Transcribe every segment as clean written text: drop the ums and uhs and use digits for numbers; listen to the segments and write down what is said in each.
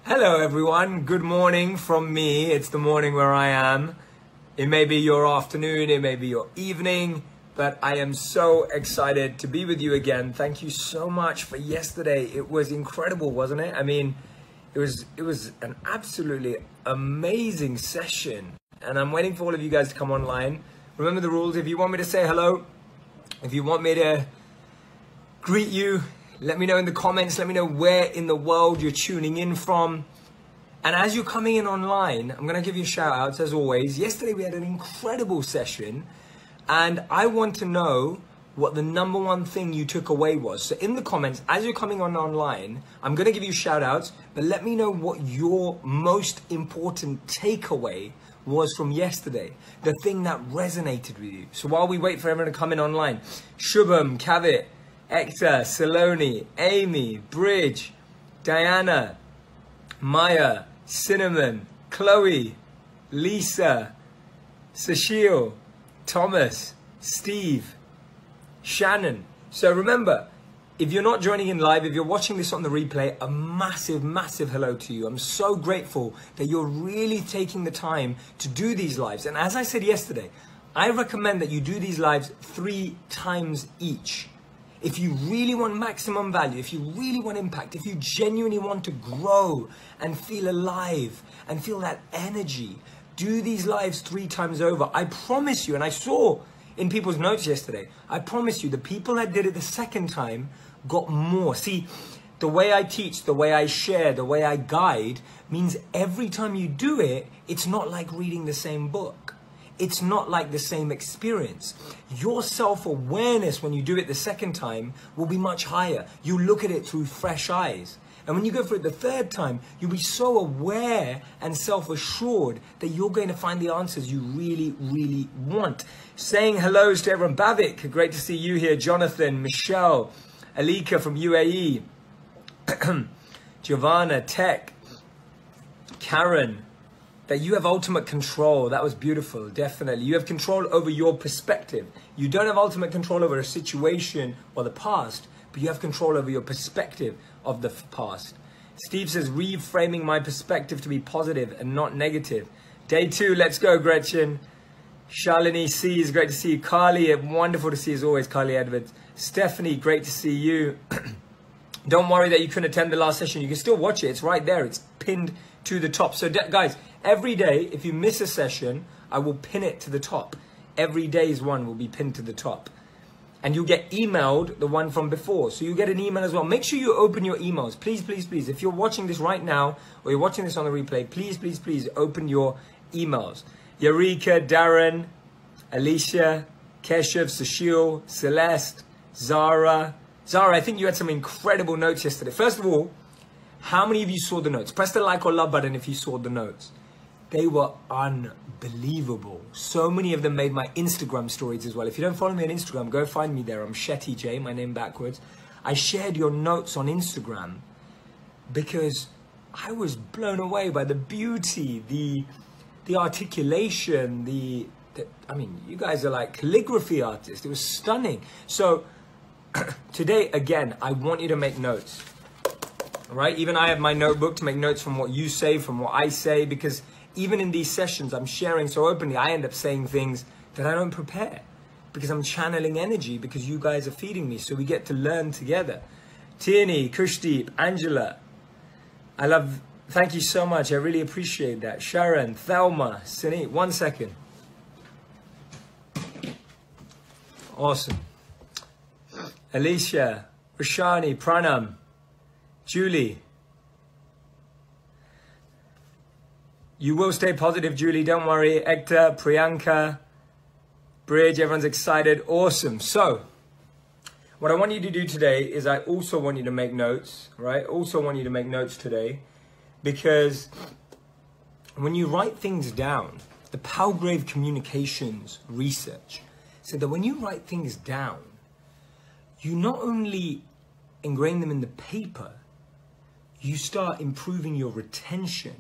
Hello everyone, good morning from me. It's the morning where I am. It may be your afternoon, it may be your evening, but I am so excited to be with you again. Thank you so much for yesterday. It was incredible, wasn't it? I mean, it was an absolutely amazing session, and I'm waiting for all of you guys to come online. Remember the rules. If you want me to say hello, if you want me to greet you, let me know in the comments. Let me know where in the world you're tuning in from. And as you're coming in online, I'm going to give you shout outs as always. Yesterday we had an incredible session, and I want to know what the number one thing you took away was. So in the comments, as you're coming on online, I'm going to give you shout outs, but let me know what your most important takeaway was from yesterday, the thing that resonated with you. So while we wait for everyone to come in online, Shubham, Kavit, Hector, Saloni, Amy, Bridge, Diana, Maya, Cinnamon, Chloe, Lisa, Sashil, Thomas, Steve, Shannon. So remember, if you're not joining in live, if you're watching this on the replay, a massive, massive hello to you. I'm so grateful that you're really taking the time to do these lives. And as I said yesterday, I recommend that you do these lives 3 times each. If you really want maximum value, if you really want impact, if you genuinely want to grow and feel alive and feel that energy, do these lives 3 times over. I promise you, and I saw in people's notes yesterday, I promise you, the people that did it the second time got more. See, the way I teach, the way I share, the way I guide means every time you do it, it's not like reading the same book. It's not like the same experience. Your self-awareness when you do it the second time will be much higher. You look at it through fresh eyes. And when you go for it the third time, you'll be so aware and self-assured that you're going to find the answers you really, really want. Saying hellos to everyone. Bavik, great to see you here. Jonathan, Michelle, Alika from UAE, Giovanna, Tech, Karen, that you have ultimate control. That was beautiful, definitely. You have control over your perspective. You don't have ultimate control over a situation or the past, but you have control over your perspective of the past. Steve says, reframing my perspective to be positive and not negative. Day 2, let's go, Gretchen. Shalini C, is great to see you. Carly, wonderful to see you as always, Carly Edwards. Stephanie, great to see you. Don't worry that you couldn't attend the last session. You can still watch it. It's right there. It's pinned to the top. So guys, every day, if you miss a session, I will pin it to the top. Every day's one will be pinned to the top. And you'll get emailed the one from before. So you get an email as well. Make sure you open your emails. Please, please, please. If you're watching this right now, or you're watching this on the replay, please, please, please open your emails. Eureka, Darren, Alicia, Keshav, Sushil, Celeste, Zara. Zara, I think you had some incredible notes yesterday. First of all, how many of you saw the notes? Press the like or love button if you saw the notes. They were unbelievable. So many of them made my Instagram stories as well. If you don't follow me on Instagram, go find me there. I'm Shetty J, my name backwards. I shared your notes on Instagram because I was blown away by the beauty, the articulation, I mean, you guys are like calligraphy artists. It was stunning. So today, again, I want you to make notes. Right? Even I have my notebook to make notes from what you say, from what I say, because even in these sessions, I'm sharing so openly, I end up saying things that I don't prepare because I'm channeling energy because you guys are feeding me. So we get to learn together. Tierney, Kushdeep, Angela, thank you so much. I really appreciate that. Sharon, Thelma, Sini, 1 second. Awesome. Alicia, Rashani, Pranam, Julie, you will stay positive, Julie, don't worry. Hector, Priyanka, Bridge, everyone's excited. Awesome. So, what I want you to do today is I also want you to make notes, right? Also want you to make notes today because when you write things down, the Palgrave Communications research said that when you write things down, you not only ingrain them in the paper, you start improving your retention.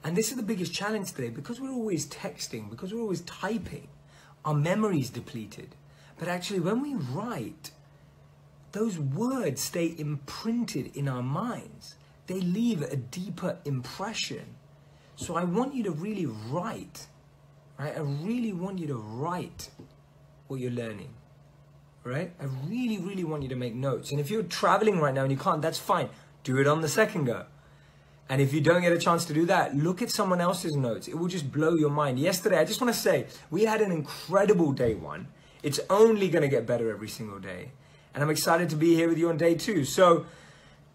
And this is the biggest challenge today because we're always texting, because we're always typing, our memory is depleted. But actually when we write, those words stay imprinted in our minds. they leave a deeper impression. So I want you to really write, right? I really want you to write what you're learning, right? I really, really want you to make notes. And if you're traveling right now and you can't, that's fine. Do it on the second go. And if you don't get a chance to do that, look at someone else's notes. It will just blow your mind. Yesterday, I just want to say, we had an incredible day one. It's only going to get better every single day. And I'm excited to be here with you on day two. So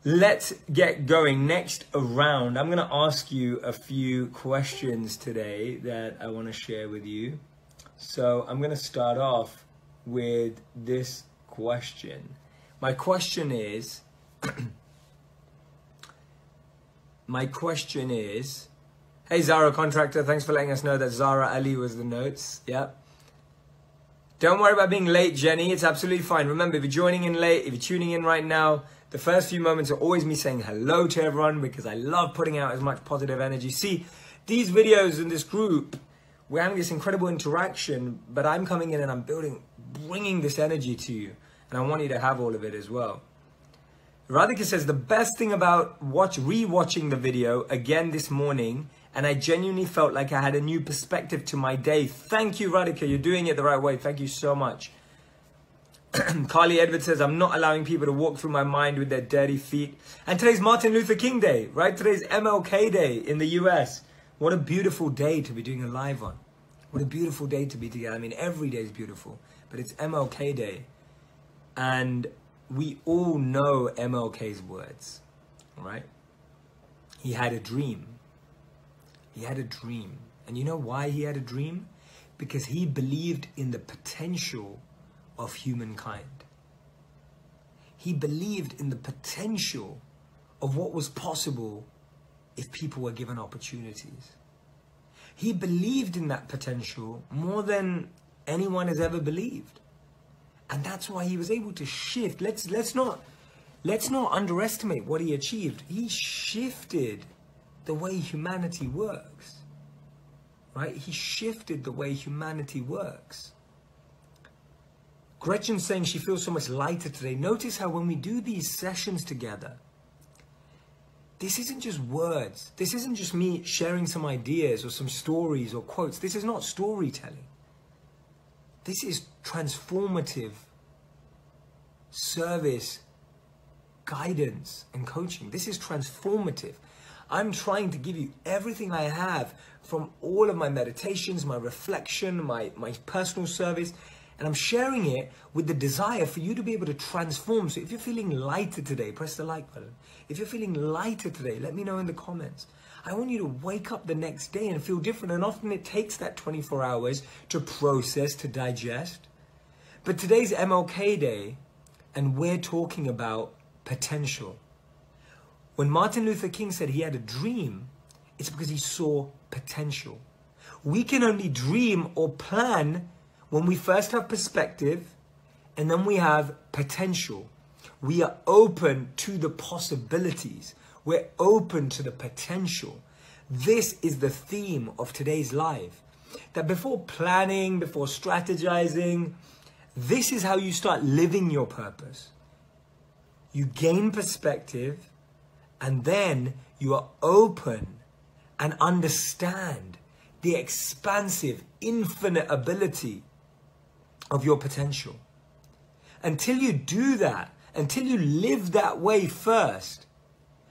let's get going. Next round, I'm going to ask you a few questions today that I want to share with you. So I'm going to start off with this question. My question is... hey Zara Contractor, thanks for letting us know that Zara Ali was the notes. Yep. Don't worry about being late, Jenny. It's absolutely fine. Remember, if you're joining in late, if you're tuning in right now, the first few moments are always me saying hello to everyone because I love putting out as much positive energy. See, these videos in this group, we're having this incredible interaction, but I'm coming in and I'm bringing this energy to you. And I want you to have all of it as well. Radhika says, the best thing about rewatching the video again this morning, and I genuinely felt like I had a new perspective to my day. Thank you, Radhika. You're doing it the right way. Thank you so much. Carly Edwards says, I'm not allowing people to walk through my mind with their dirty feet. And today's Martin Luther King Day, right? Today's MLK Day in the US. What a beautiful day to be doing a live on. What a beautiful day to be together. I mean, every day is beautiful, but it's MLK Day. And we all know MLK's words, right? He had a dream. He had a dream. And you know why he had a dream? Because he believed in the potential of humankind. He believed in the potential of what was possible if people were given opportunities. He believed in that potential more than anyone has ever believed. And that's why he was able to shift. Let's not underestimate what he achieved. He shifted the way humanity works. Right? He shifted the way humanity works. Gretchen's saying she feels so much lighter today. Notice how when we do these sessions together, this isn't just words. This isn't just me sharing some ideas or some stories or quotes. This is not storytelling. This is transformative service, guidance, and coaching. This is transformative. I'm trying to give you everything I have from all of my meditations, my reflection, my personal service, and I'm sharing it with the desire for you to be able to transform. So if you're feeling lighter today, press the like button. If you're feeling lighter today, let me know in the comments. I want you to wake up the next day and feel different. And often it takes that 24 hours to process, to digest. But today's MLK Day, and we're talking about potential. When Martin Luther King said he had a dream, it's because he saw potential. We can only dream or plan when we first have perspective and then we have potential. We are open to the possibilities. We're open to the potential. This is the theme of today's live. That before planning, before strategizing, this is how you start living your purpose. You gain perspective, and then you are open and understand the expansive, infinite ability of your potential. Until you do that, until you live that way first,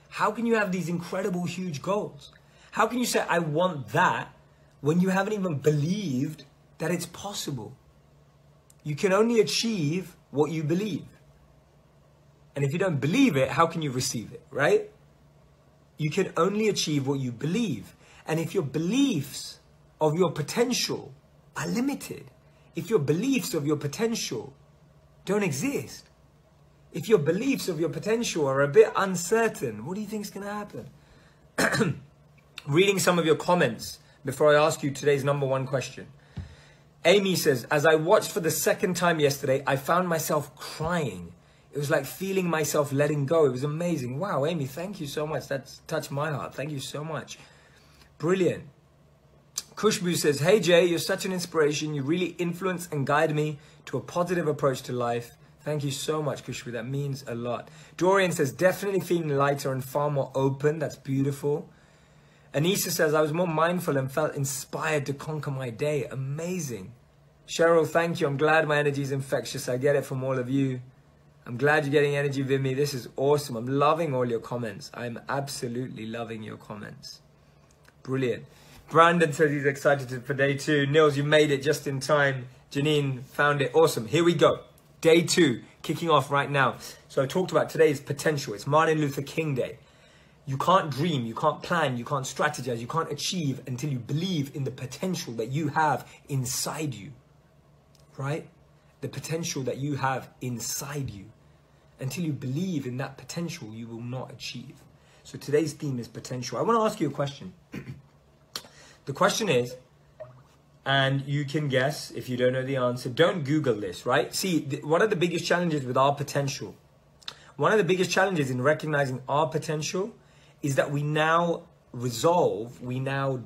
how can you have these incredible, huge goals? How can you say, I want that, when you haven't even believed that it's possible? You can only achieve what you believe. And if you don't believe it, how can you receive it, right? You can only achieve what you believe. And if your beliefs of your potential are limited, if your beliefs of your potential don't exist, if your beliefs of your potential are a bit uncertain, what do you think is going to happen? Reading some of your comments before I ask you today's number one question. Amy says, as I watched for the second time yesterday, I found myself crying. It was like feeling myself letting go. It was amazing. Wow, Amy, thank you so much. That's touched my heart. Thank you so much. Brilliant. Kushbu says, hey Jay, you're such an inspiration. You really influence and guide me to a positive approach to life. Thank you so much, Kushbu. That means a lot. Dorian says, definitely feeling lighter and far more open. That's beautiful. Anissa says, I was more mindful and felt inspired to conquer my day. Amazing. Cheryl, thank you. I'm glad my energy is infectious. I get it from all of you. I'm glad you're getting energy with me. This is awesome. I'm loving all your comments. I'm absolutely loving your comments. Brilliant. Brandon says he's excited for day 2. Nils, you made it just in time. Janine found it. Awesome. Here we go. Day 2, kicking off right now. So I talked about today's potential. It's Martin Luther King Day. You can't dream, you can't plan, you can't strategize, you can't achieve until you believe in the potential that you have inside you. Right? The potential that you have inside you. Until you believe in that potential, you will not achieve. So today's theme is potential. I want to ask you a question. The question is, and you can guess if you don't know the answer. Don't Google this, right? See, one of the biggest challenges with our potential, one of the biggest challenges in recognizing our potential is that we now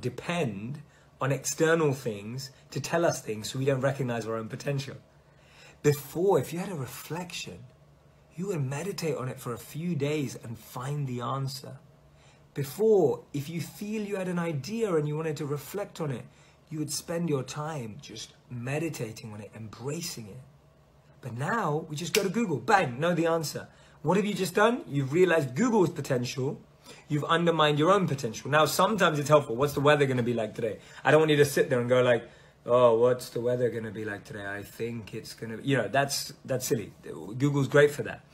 depend on external things to tell us things so we don't recognize our own potential. Before, if you had a reflection, you would meditate on it for a few days and find the answer. Before, if you feel you had an idea and you wanted to reflect on it, you would spend your time just meditating on it, embracing it. But now, we just go to Google, bang, know the answer. What have you just done? You've realized Google's potential. You've undermined your own potential. Now, sometimes it's helpful. What's the weather going to be like today? I don't want you to sit there and go like, oh, what's the weather going to be like today? I think it's going to, you know, that's silly. Google's great for that.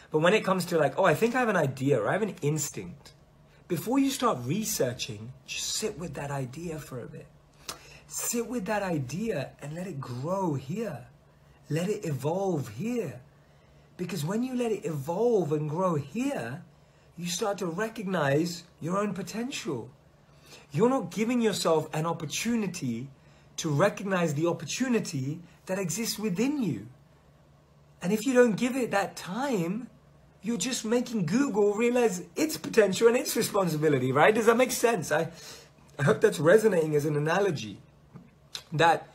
But when it comes to like, oh, I think I have an idea or I have an instinct, before you start researching, just sit with that idea for a bit. Sit with that idea and let it grow here. Let it evolve here. Because when you let it evolve and grow here, you start to recognize your own potential. You're not giving yourself an opportunity to recognize the opportunity that exists within you. And if you don't give it that time, you're just making Google realize its potential and its responsibility, right? Does that make sense? I hope that's resonating as an analogy. That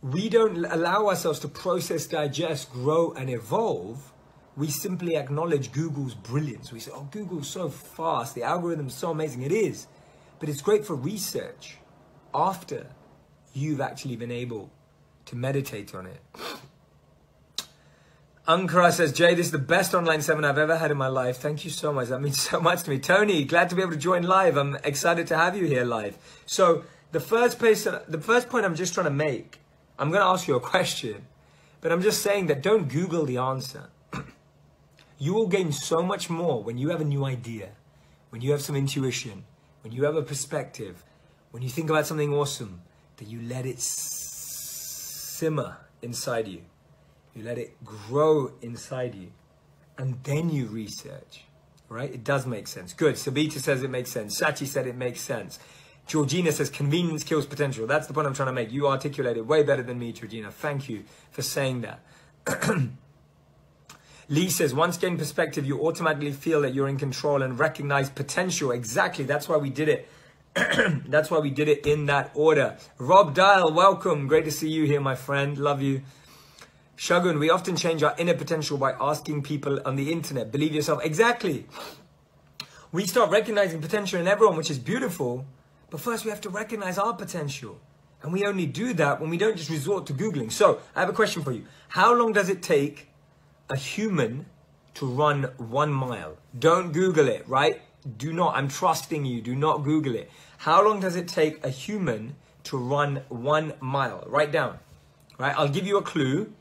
we don't allow ourselves to process, digest, grow, and evolve. We simply acknowledge Google's brilliance. We say, oh, Google's so fast. The algorithm's so amazing. It is. But it's great for research after you've actually been able to meditate on it. Ankara says, Jay, this is the best online seminar I've ever had in my life. Thank you so much. That means so much to me. Tony, glad to be able to join live. I'm excited to have you here live. So the first point I'm just trying to make, I'm going to ask you a question, but I'm just saying that don't Google the answer. You will gain so much more when you have a new idea, when you have some intuition, when you have a perspective, when you think about something awesome, that you let it simmer inside you. You let it grow inside you. And then you research, right? It does make sense. Good. Sabita says it makes sense. Sachi said it makes sense. Georgina says convenience kills potential. That's the point I'm trying to make. You articulated way better than me, Georgina. Thank you for saying that. Lee says, once gain perspective, you automatically feel that you're in control and recognize potential. Exactly. That's why we did it. That's why we did it in that order. Rob Dial, welcome. Great to see you here, my friend. Love you. Shagun, we often change our inner potential by asking people on the internet. Believe yourself. Exactly. We start recognizing potential in everyone, which is beautiful. But first we have to recognize our potential. And we only do that when we don't just resort to Googling. So I have a question for you. How long does it take a human to run 1 mile? Don't Google it, right? Do not. I'm trusting you. Do not Google it. How long does it take a human to run 1 mile? Write down. Right? I'll give you a clue.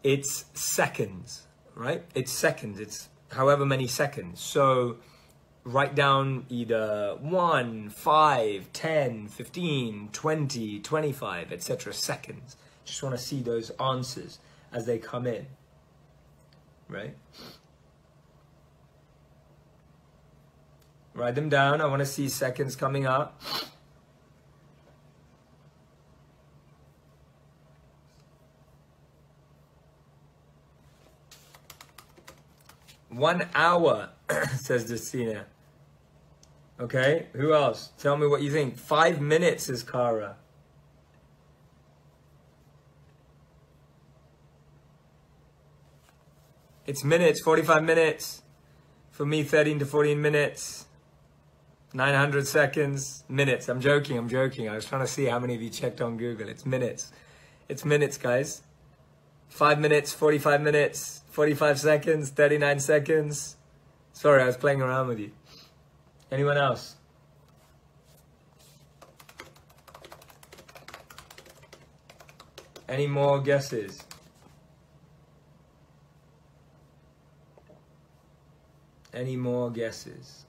It's seconds, right? It's seconds. It's however many seconds. So write down either 1, 5, 10, 15, 20, 25, etc. seconds. Just want to see those answers as they come in, right? Write them down. I want to see seconds coming up. "1 hour," says Justina. Okay, who else? Tell me what you think. 5 minutes, says Cara. It's minutes, 45 minutes. For me, 13 to 14 minutes. 900 seconds, minutes. I'm joking. I was trying to see how many of you checked on Google. It's minutes. It's minutes, guys. 5 minutes, 45 minutes, 45 seconds, 39 seconds. Sorry, I was playing around with you. Anyone else? Any more guesses? Any more guesses?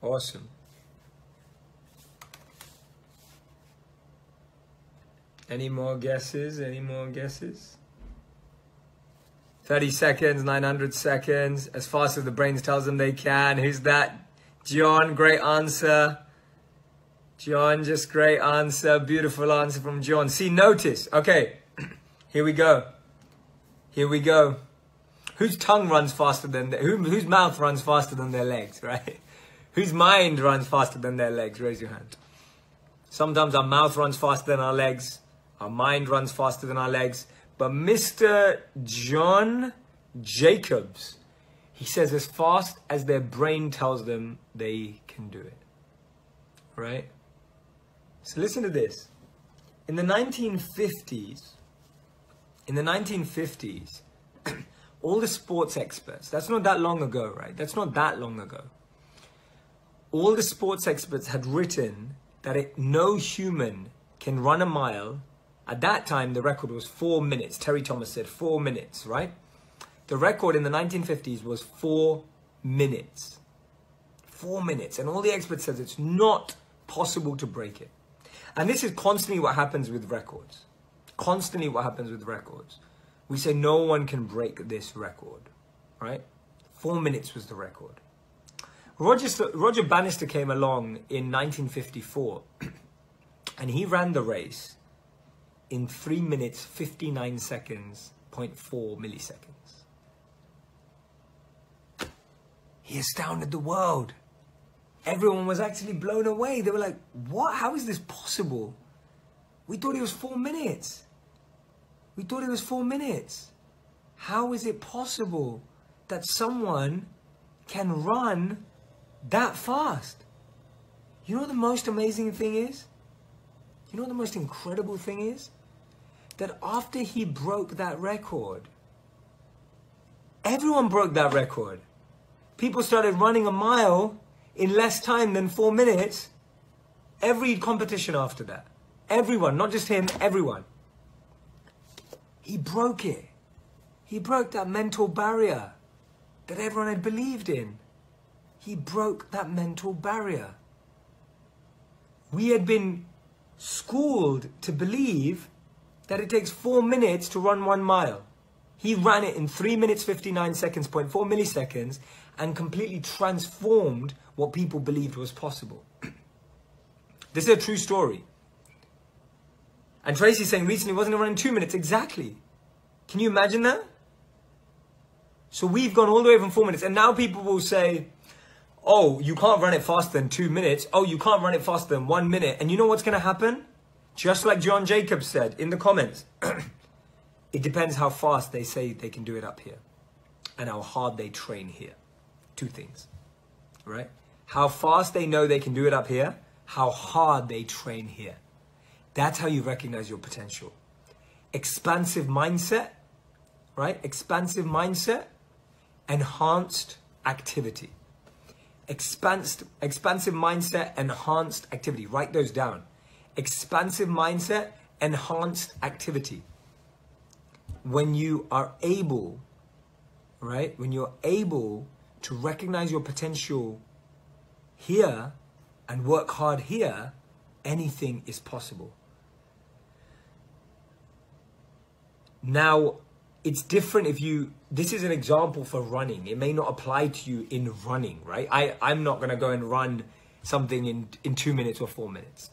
Awesome. Any more guesses? Any more guesses? 30 seconds, 900 seconds, as fast as the brain tells them they can. Who's that? John, great answer. John, just great answer. Beautiful answer from John. See, notice. Okay, here we go. Here we go. Whose tongue runs faster than whose mouth runs faster than their legs, right? Whose mind runs faster than their legs? Raise your hand. Sometimes our mouth runs faster than our legs. Our mind runs faster than our legs. But Mr. John Jacobs, he says as fast as their brain tells them they can do it. Right? So listen to this. In the 1950s, all the sports experts, that's not that long ago, right? That's not that long ago. All the sports experts had written that no human can run a mile. At that time, the record was 4 minutes. Terry Thomas said 4 minutes, right? The record in the 1950s was 4 minutes. 4 minutes. And all the experts said it's not possible to break it. And this is constantly what happens with records. Constantly what happens with records. We say no one can break this record, right? 4 minutes was the record. Roger Bannister came along in 1954 and he ran the race in 3 minutes, 59 seconds, 0.4 milliseconds. He astounded the world. Everyone was actually blown away. They were like, what? How is this possible? We thought it was 4 minutes. We thought it was 4 minutes. How is it possible that someone can run that fast? You know what the most amazing thing is? You know what the most incredible thing is? That after he broke that record, everyone broke that record. People started running a mile in less time than 4 minutes. Every competition after that. Everyone, not just him, everyone. He broke it. He broke that mental barrier that everyone had believed in. He broke that mental barrier. We had been schooled to believe that it takes 4 minutes to run 1 mile. He ran it in 3 minutes, 59 seconds, 0.4 milliseconds, and completely transformed what people believed was possible. This is a true story. And Tracy's saying recently wasn't it running 2 minutes? Exactly. Can you imagine that? So we've gone all the way from 4 minutes, and now people will say, oh, you can't run it faster than 2 minutes. Oh, you can't run it faster than 1 minute. And you know what's going to happen? Just like John Jacobs said in the comments, it depends how fast they say they can do it up here and how hard they train here. 2 things, right? How fast they know they can do it up here, how hard they train here. That's how you recognize your potential. Expansive mindset, right? Expansive mindset, enhanced activity. Expansive mindset, enhanced activity. Write those down. Expansive mindset, enhanced activity. When you are able, right? When you're able to recognize your potential here and work hard here, anything is possible. Now, it's different if you, this is an example for running. It may not apply to you in running, right? I'm not going to go and run something in 2 minutes or 4 minutes.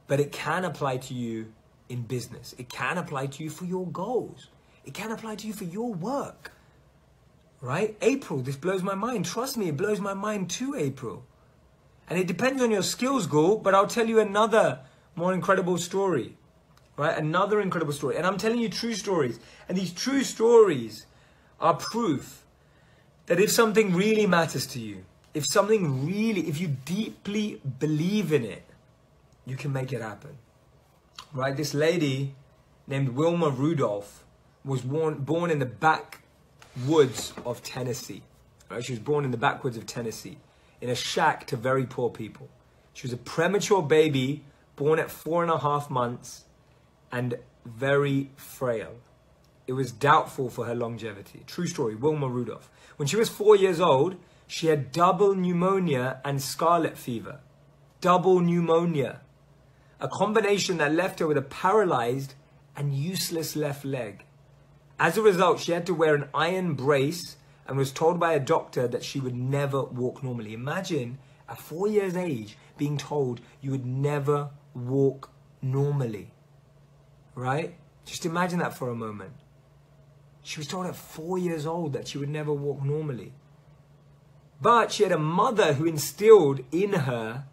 But it can apply to you in business. It can apply to you for your goals. It can apply to you for your work, right? April, this blows my mind. Trust me, it blows my mind too, April. And it depends on your skills goal, but I'll tell you another more incredible story. right? Another incredible story. And I'm telling you true stories. And these true stories are proof that if something really matters to you, if you deeply believe in it, you can make it happen, right? This lady named Wilma Rudolph was born in the backwoods of Tennessee, right? She was born in the backwoods of Tennessee in a shack to very poor people. She was a premature baby, born at 4.5 months and very frail. It was doubtful for her longevity. True story, Wilma Rudolph. When she was 4 years old, she had double pneumonia and scarlet fever. Double pneumonia. A combination that left her with a paralyzed and useless left leg. As a result, she had to wear an iron brace and was told by a doctor that she would never walk normally. Imagine at 4 years age being told you would never walk normally, right? Just imagine that for a moment. She was told at 4 years old that she would never walk normally. But she had a mother who instilled in her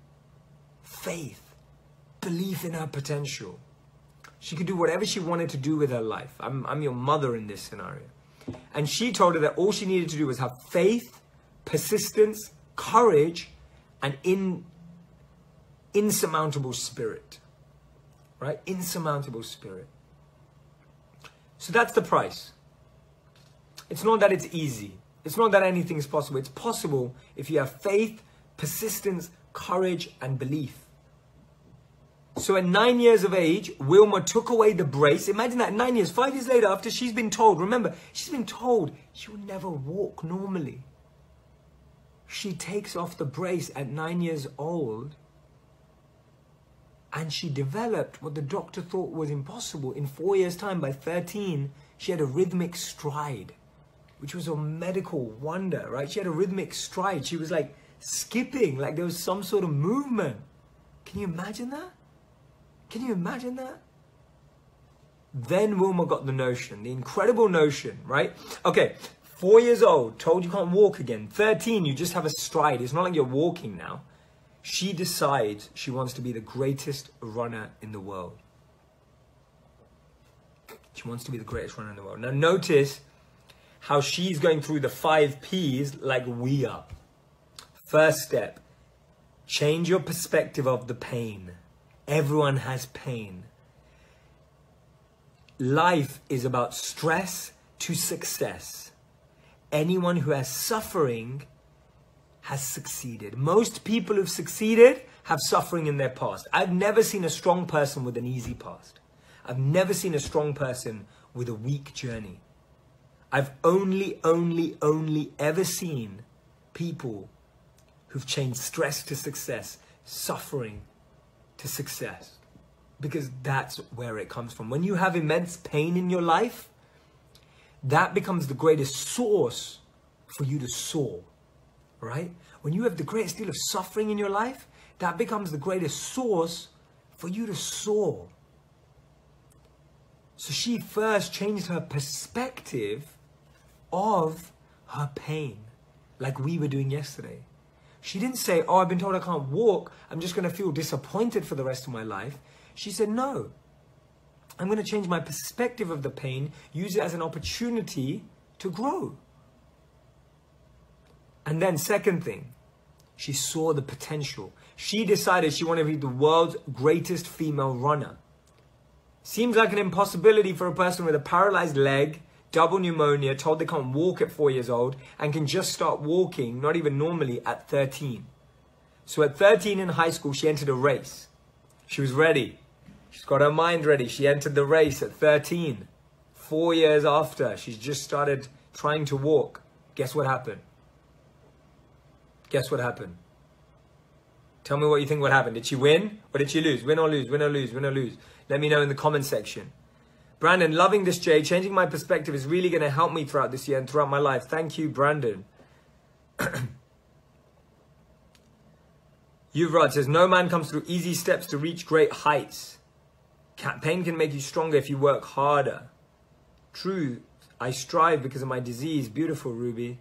faith, belief in her potential. She could do whatever she wanted to do with her life. I'm your mother in this scenario. And she told her that all she needed to do was have faith, persistence, courage, and insurmountable spirit. Right? Insurmountable spirit. So that's the price. It's not that it's easy. It's not that anything is possible. It's possible if you have faith, persistence, courage, and belief. So at 9 years of age, Wilma took away the brace. Imagine that, 9 years, 5 years later, after she's been told, remember, she's been told she will never walk normally. She takes off the brace at 9 years old, and she developed what the doctor thought was impossible. In 4 years' time, by 13, she had a rhythmic stride, which was a medical wonder, right? She had a rhythmic stride. She was like skipping, like there was some sort of movement. Can you imagine that? Can you imagine that? Then Wilma got the notion, the incredible notion, right? Okay, 4 years old, told you can't walk again. 13, you just have a stride. It's not like you're walking now. She decides she wants to be the greatest runner in the world. She wants to be the greatest runner in the world. Now notice how she's going through the 5 P's like we are. First step, change your perspective of the pain. Everyone has pain. Life is about stress to success. Anyone who has suffering has succeeded. Most people who've succeeded have suffering in their past. I've never seen a strong person with an easy past. I've never seen a strong person with a weak journey. I've only ever seen people who've changed stress to success, suffering to success, because that's where it comes from. When you have immense pain in your life, that becomes the greatest source for you to soar, right? When you have the greatest deal of suffering in your life, that becomes the greatest source for you to soar. So she first changed her perspective of her pain, like we were doing yesterday. She didn't say, oh, I've been told I can't walk, I'm just going to feel disappointed for the rest of my life. She said, no, I'm going to change my perspective of the pain, use it as an opportunity to grow. And then second thing, she saw the potential. She decided she wanted to be the world's greatest female runner. Seems like an impossibility for a person with a paralyzed leg, double pneumonia, told they can't walk at 4 years old, and can just start walking, not even normally, at 13. So at 13 in high school, she entered a race. She was ready. She's got her mind ready. She entered the race at 13. 4 years after, she's just started trying to walk. Guess what happened? Guess what happened? Tell me what you think would happen. Did she win or did she lose? Win or lose, win or lose, win or lose. Let me know in the comment section. Brandon, loving this, Jay. Changing my perspective is really going to help me throughout this year and throughout my life. Thank you, Brandon. Yuvrad says, no man comes through easy steps to reach great heights. Pain can make you stronger if you work harder. True, I strive because of my disease. Beautiful, Ruby.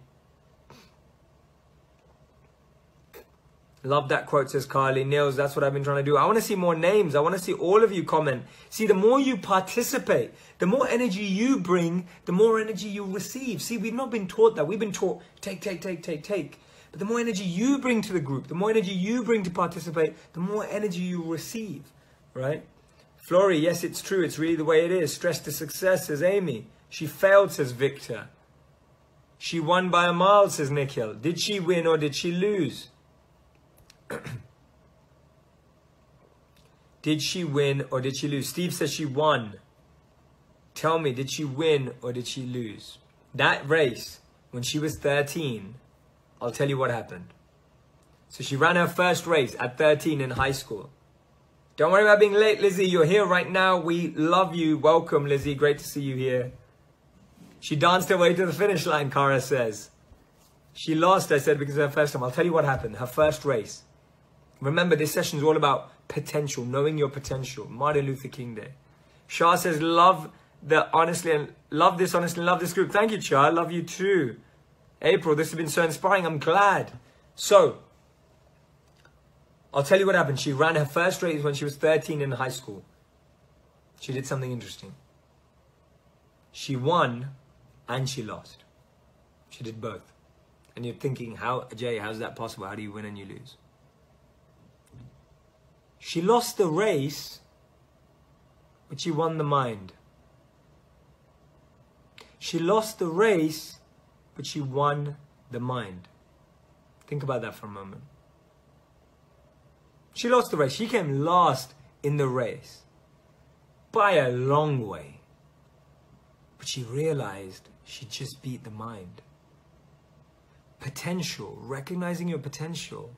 Love that quote, says Carly. Nils, that's what I've been trying to do. I want to see more names. I want to see all of you comment. See, the more you participate, the more energy you bring, the more energy you receive. See, we've not been taught that. We've been taught take. But the more energy you bring to the group, the more energy you bring to participate, the more energy you receive, right? Flory, yes, it's true. It's really the way it is. Stress to success, says Amy. She failed, says Victor. She won by a mile, says Nikhil. Did she win or did she lose? Did she win or did she lose? Steve says she won. Tell me, did she win or did she lose? That race, when she was 13, I'll tell you what happened. So she ran her first race at 13 in high school. Don't worry about being late, Lizzie. You're here right now. We love you. Welcome, Lizzie. Great to see you here. She danced her way to the finish line, Cara says. She lost, I said, because of her first time. I'll tell you what happened. Her first race. Remember, this session is all about potential, knowing your potential. Martin Luther King Day. Shah says, love this honestly and love this group. Thank you, Shah. I love you too. April, this has been so inspiring. I'm glad. So, I'll tell you what happened. She ran her first race when she was 13 in high school. She did something interesting. She won and she lost. She did both. And you're thinking, Jay, how's that possible? How do you win and you lose? She lost the race, but she won the mind. She lost the race, but she won the mind. Think about that for a moment. She lost the race. She came last in the race by a long way. But she realized she just beat the mind. Potential, recognizing your potential.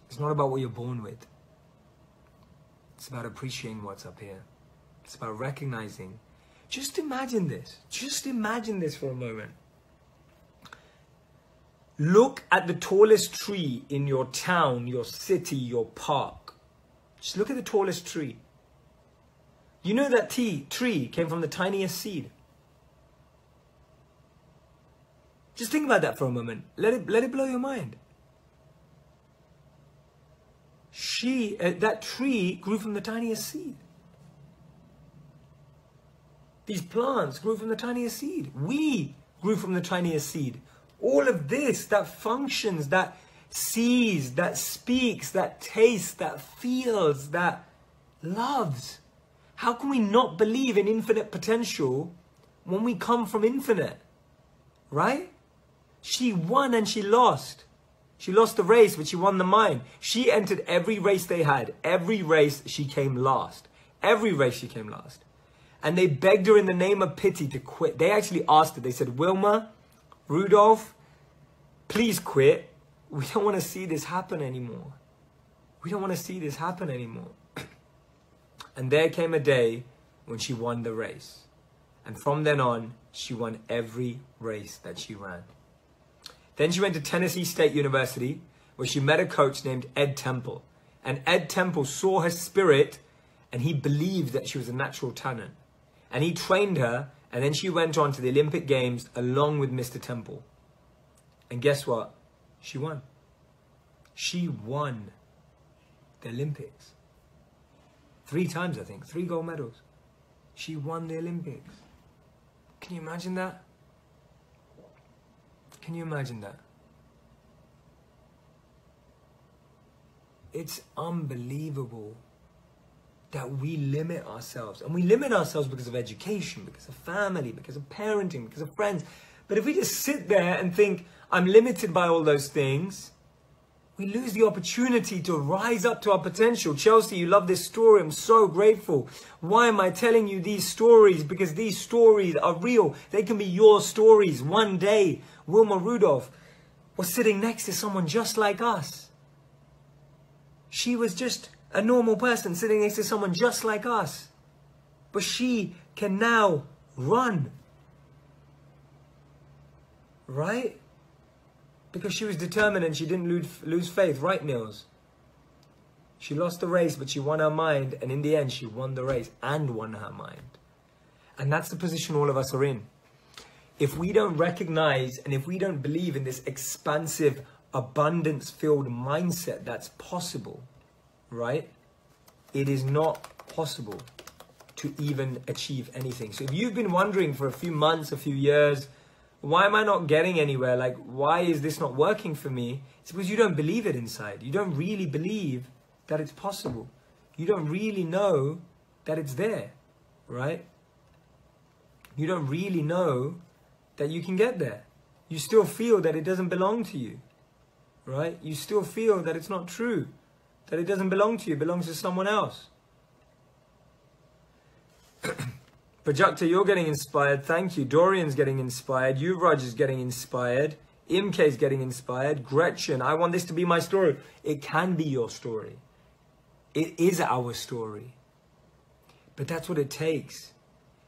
It's not about what you're born with. It's about appreciating what's up here. It's about recognizing. Just imagine this. Just imagine this for a moment. Look at the tallest tree in your town, your city, your park. Just look at the tallest tree. You know that tree came from the tiniest seed. Just think about that for a moment. Let it blow your mind. That tree grew from the tiniest seed. These plants grew from the tiniest seed. We grew from the tiniest seed. All of this that functions, that sees, that speaks, that tastes, that feels, that loves. How can we not believe in infinite potential when we come from infinite? Right? She won and she lost. She lost the race, but she won the mind. She entered every race they had. Every race she came last. Every race she came last. And they begged her in the name of pity to quit. They actually asked her. They said, Wilma, Rudolph, please quit. We don't want to see this happen anymore. We don't want to see this happen anymore. And there came a day when she won the race. And from then on, she won every race that she ran. Then she went to Tennessee State University, where she met a coach named Ed Temple. And Ed Temple saw her spirit, and he believed that she was a natural talent. And he trained her, and then she went on to the Olympic Games along with Mr. Temple. And guess what? She won. She won the Olympics. 3 times, I think. 3 gold medals. She won the Olympics. Can you imagine that? Can you imagine that? It's unbelievable that we limit ourselves. And we limit ourselves because of education, because of family, because of parenting, because of friends. But if we just sit there and think, I'm limited by all those things, we lose the opportunity to rise up to our potential. Chelsea, you love this story. I'm so grateful. Why am I telling you these stories? Because these stories are real. They can be your stories. One day, Wilma Rudolph was sitting next to someone just like us. She was just a normal person sitting next to someone just like us. But she can now run. Right? Because she was determined and she didn't lose faith. Right, Nils? She lost the race, but she won her mind. And in the end, she won the race and won her mind. And that's the position all of us are in. If we don't recognize and if we don't believe in this expansive, abundance-filled mindset that's possible, right? It is not possible to even achieve anything. So if you've been wondering for a few months, a few years, why am I not getting anywhere? Like, why is this not working for me? It's because you don't believe it inside. You don't really believe that it's possible. You don't really know that it's there, right? You don't really know that you can get there. You still feel that it doesn't belong to you, right? You still feel that it's not true, that it doesn't belong to you, it belongs to someone else. Prajakta, you're getting inspired. Thank you. Dorian's getting inspired. Yuvraj is getting inspired. Imke's getting inspired. Gretchen, I want this to be my story. It can be your story. It is our story. But that's what it takes.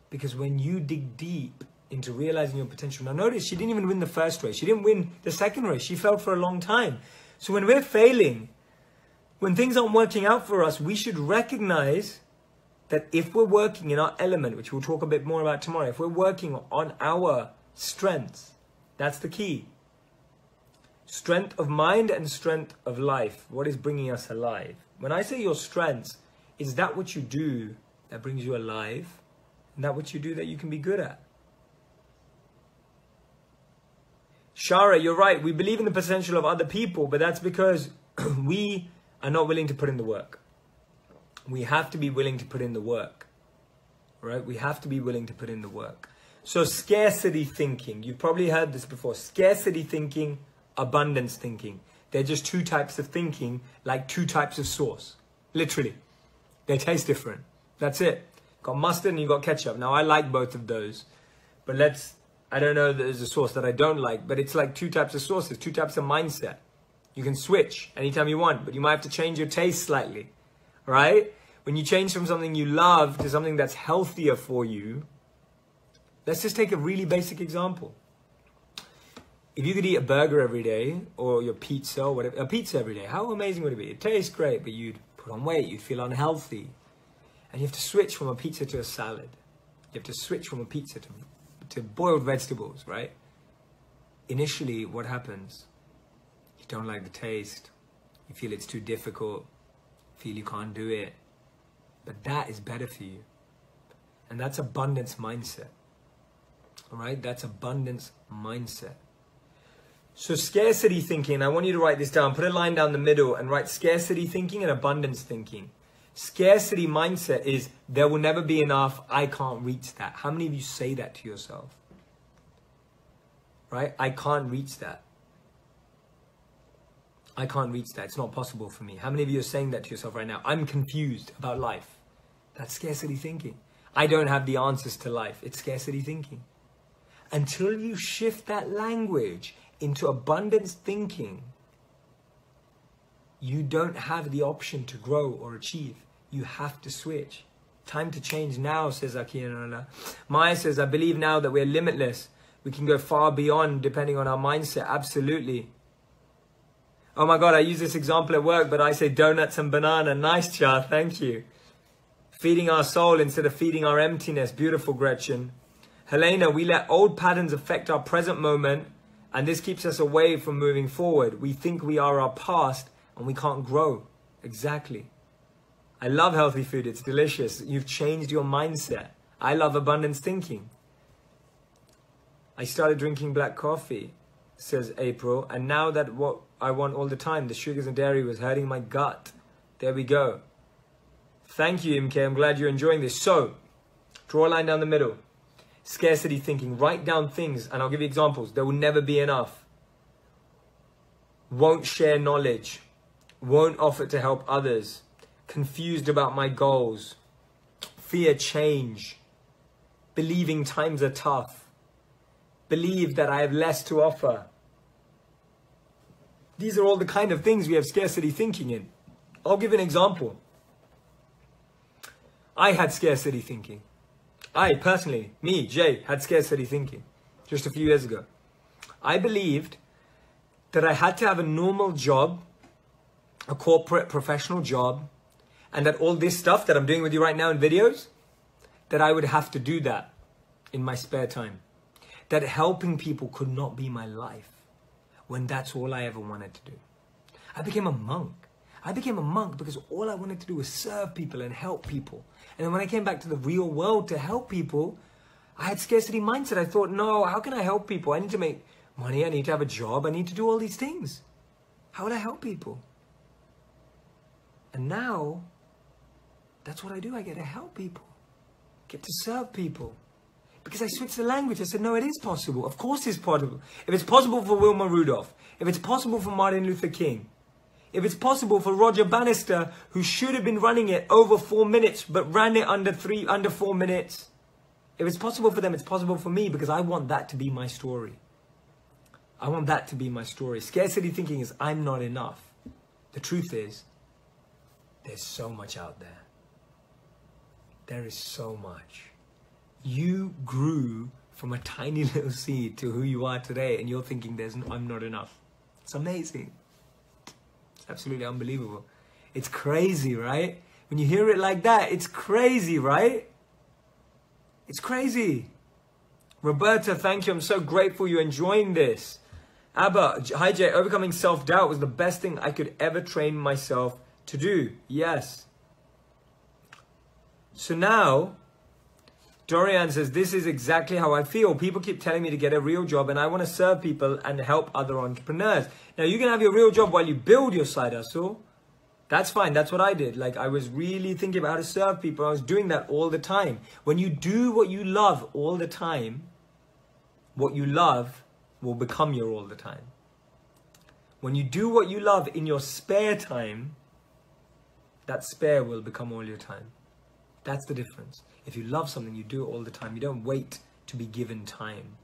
Because when you dig deep into realizing your potential. Now notice, she didn't even win the first race. She didn't win the second race. She failed for a long time. So when we're failing, when things aren't working out for us, we should recognize that if we're working in our element, which we'll talk a bit more about tomorrow, if we're working on our strengths, that's the key. Strength of mind and strength of life. What is bringing us alive? When I say your strengths, is that what you do that brings you alive? And that what you do that you can be good at? Shara, you're right. We believe in the potential of other people, but that's because we are not willing to put in the work. We have to be willing to put in the work, right? We have to be willing to put in the work. So scarcity thinking, you've probably heard this before. Scarcity thinking, abundance thinking. They're just two types of thinking, like two types of sauce. Literally. They taste different. That's it. Got mustard and you got ketchup. Now I like both of those, but I don't know, there's a sauce that I don't like, but it's like two types of sauces, two types of mindset. You can switch anytime you want, but you might have to change your taste slightly. Right? When you change from something you love to something that's healthier for you, let's just take a really basic example. If you could eat a burger every day, or your pizza, or whatever, a pizza every day, how amazing would it be? It tastes great, but you'd put on weight, you'd feel unhealthy. And you have to switch from a pizza to a salad. You have to switch from a pizza to boiled vegetables, right? Initially, what happens? You don't like the taste. You feel it's too difficult. Feel you can't do it, but that is better for you, and that's abundance mindset. All right, that's abundance mindset. So scarcity thinking, I want you to write this down, put a line down the middle and write scarcity thinking and abundance thinking. Scarcity mindset is there will never be enough, I can't reach that. How many of you say that to yourself? Right? I can't reach that. I can't reach that. It's not possible for me. How many of you are saying that to yourself right now? I'm confused about life. That's scarcity thinking. I don't have the answers to life. It's scarcity thinking. Until you shift that language into abundance thinking, you don't have the option to grow or achieve. You have to switch. Time to change now, says Akira. Maya says, I believe now that we're limitless. We can go far beyond depending on our mindset. Absolutely. Oh my God, I use this example at work, but I say donuts and banana. Nice, Char, thank you. Feeding our soul instead of feeding our emptiness. Beautiful, Gretchen. Helena, we let old patterns affect our present moment, and this keeps us away from moving forward. We think we are our past, and we can't grow. Exactly. I love healthy food. It's delicious. You've changed your mindset. I love abundance thinking. I started drinking black coffee, says April, and now that what I want all the time, the sugars and dairy was hurting my gut. There we go. Thank you, MK. I'm glad you're enjoying this. So, draw a line down the middle. Scarcity thinking. Write down things, and I'll give you examples. There will never be enough. Won't share knowledge. Won't offer to help others. Confused about my goals. Fear change. Believing times are tough. Believe that I have less to offer. These are all the kind of things we have scarcity thinking in. I'll give an example. I had scarcity thinking. I personally, me, Jay, had scarcity thinking just a few years ago. I believed that I had to have a normal job, a corporate professional job, and that all this stuff that I'm doing with you right now in videos, that I would have to do that in my spare time. That helping people could not be my life. when that's all I ever wanted to do. I became a monk. I became a monk because all I wanted to do was serve people and help people. And then when I came back to the real world to help people, I had scarcity mindset. I thought, no, how can I help people? I need to make money. I need to have a job. I need to do all these things. How would I help people? And now, that's what I do. I get to help people. Get to serve people. Because I switched the language. I said, no, it is possible. Of course it's possible. If it's possible for Wilma Rudolph, if it's possible for Martin Luther King, if it's possible for Roger Bannister, who should have been running it over 4 minutes, but ran it under 4 minutes. If it's possible for them, it's possible for me, because I want that to be my story. I want that to be my story. Scarcity thinking is, I'm not enough. The truth is, there's so much out there. There is so much. You grew from a tiny little seed to who you are today, and you're thinking, I'm not enough. It's amazing. It's absolutely unbelievable. It's crazy, right? When you hear it like that, it's crazy, right? It's crazy. Roberta, thank you. I'm so grateful you're enjoying this. Abba, hi Jay, overcoming self-doubt was the best thing I could ever train myself to do. Yes. So now, Dorian says, this is exactly how I feel. People keep telling me to get a real job, and I want to serve people and help other entrepreneurs. Now, you can have your real job while you build your side hustle. That's fine. That's what I did. Like, I was really thinking about how to serve people. I was doing that all the time. When you do what you love all the time, what you love will become your all the time. When you do what you love in your spare time, that spare will become all your time. That's the difference. If you love something, you do it all the time. You don't wait to be given time,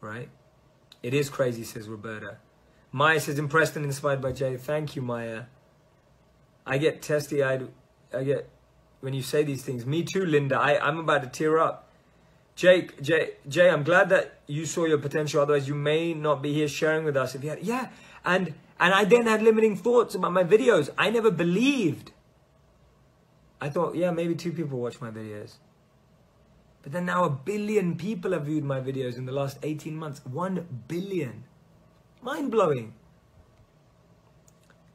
right? It is crazy, says Roberta. Maya says, impressed and inspired by Jay. Thank you, Maya. I get testy-eyed. When you say these things. Me too, Linda. I'm about to tear up. Jay, I'm glad that you saw your potential. Otherwise, you may not be here sharing with us. If you had, yeah. And I then had limiting thoughts about my videos. I never believed. I thought, yeah, maybe 2 people watch my videos. But then now 1 billion people have viewed my videos in the last 18 months. 1 billion. Mind-blowing.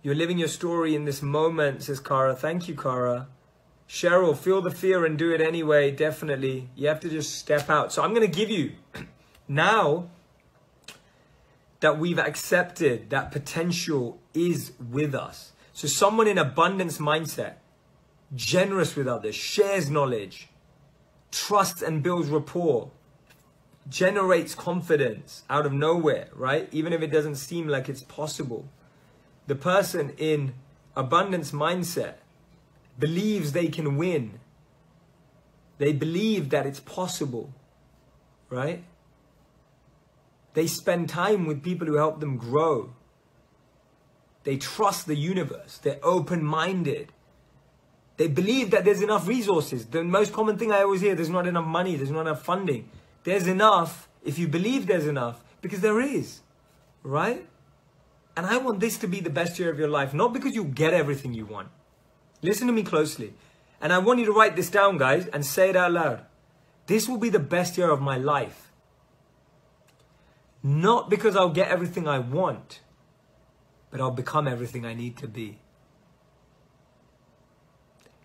You're living your story in this moment, says Cara. Thank you, Cara. Cheryl, feel the fear and do it anyway. Definitely. You have to just step out. So I'm going to give you, now that we've accepted that potential is with us. So someone in abundance mindset, generous with others, shares knowledge, trusts and builds rapport, generates confidence out of nowhere, right? Even if it doesn't seem like it's possible. The person in abundance mindset believes they can win. They believe that it's possible, right? They spend time with people who help them grow. They trust the universe. They're open-minded. They believe that there's enough resources. The most common thing I always hear, there's not enough money, there's not enough funding. There's enough if you believe there's enough, because there is, right? And I want this to be the best year of your life, not because you get everything you want. Listen to me closely. And I want you to write this down, guys, and say it out loud. This will be the best year of my life. Not because I'll get everything I want, but I'll become everything I need to be.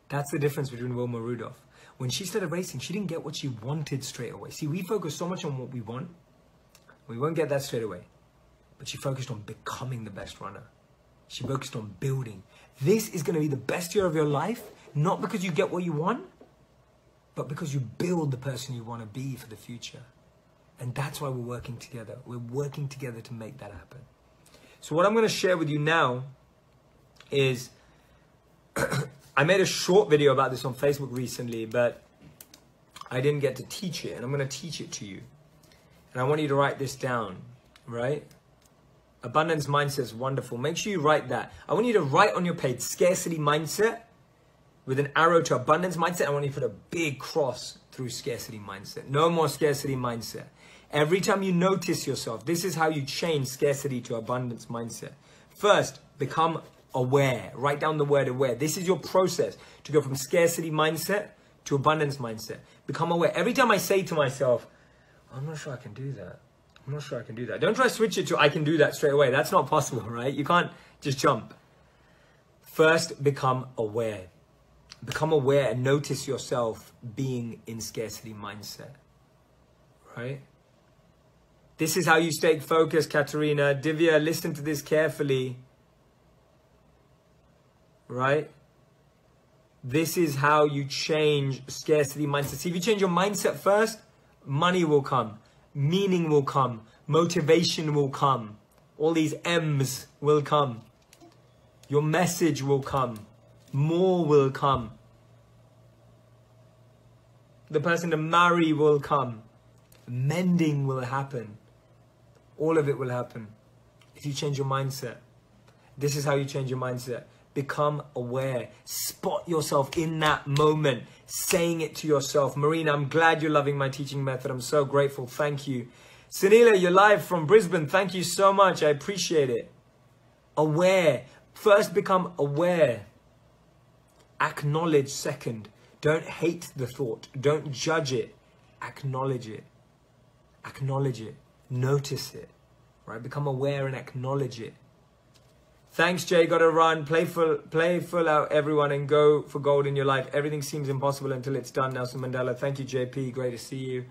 That's the difference between Wilma Rudolph. When she started racing, she didn't get what she wanted straight away. See, we focus so much on what we want. We won't get that straight away. But she focused on becoming the best runner. She focused on building. This is going to be the best year of your life, not because you get what you want, but because you build the person you want to be for the future. And that's why we're working together. We're working together to make that happen. So what I'm going to share with you now is, I made a short video about this on Facebook recently, but I didn't get to teach it, and I'm going to teach it to you. And I want you to write this down, right? Abundance mindset is wonderful. Make sure you write that. I want you to write on your page, scarcity mindset, with an arrow to abundance mindset. I want you to put a big cross through scarcity mindset. No more scarcity mindset. Every time you notice yourself, this is how you change scarcity to abundance mindset. First, become aware. Write down the word aware. This is your process to go from scarcity mindset to abundance mindset. Become aware. Every time I say to myself, I'm not sure I can do that. I'm not sure I can do that. Don't try to switch it to I can do that straight away. That's not possible, right? You can't just jump. First, become aware. Become aware and notice yourself being in scarcity mindset, right? This is how you stay focused, Katerina. Divya, listen to this carefully, right? This is how you change scarcity mindset. See, if you change your mindset first, money will come, meaning will come, motivation will come, all these M's will come, your message will come, more will come, the person to marry will come, mending will happen, all of it will happen if you change your mindset. This is how you change your mindset. Become aware. Spot yourself in that moment, saying it to yourself. Marina, I'm glad you're loving my teaching method. I'm so grateful. Thank you. Sunila, you're live from Brisbane. Thank you so much. I appreciate it. Aware. First, become aware. Acknowledge second. Don't hate the thought. Don't judge it. Acknowledge it. Acknowledge it. Notice it. Right? Become aware and acknowledge it. Thanks, Jay. Gotta run. Play full out, everyone, and go for gold in your life. Everything seems impossible until it's done. Nelson Mandela. Thank you, JP. Great to see you.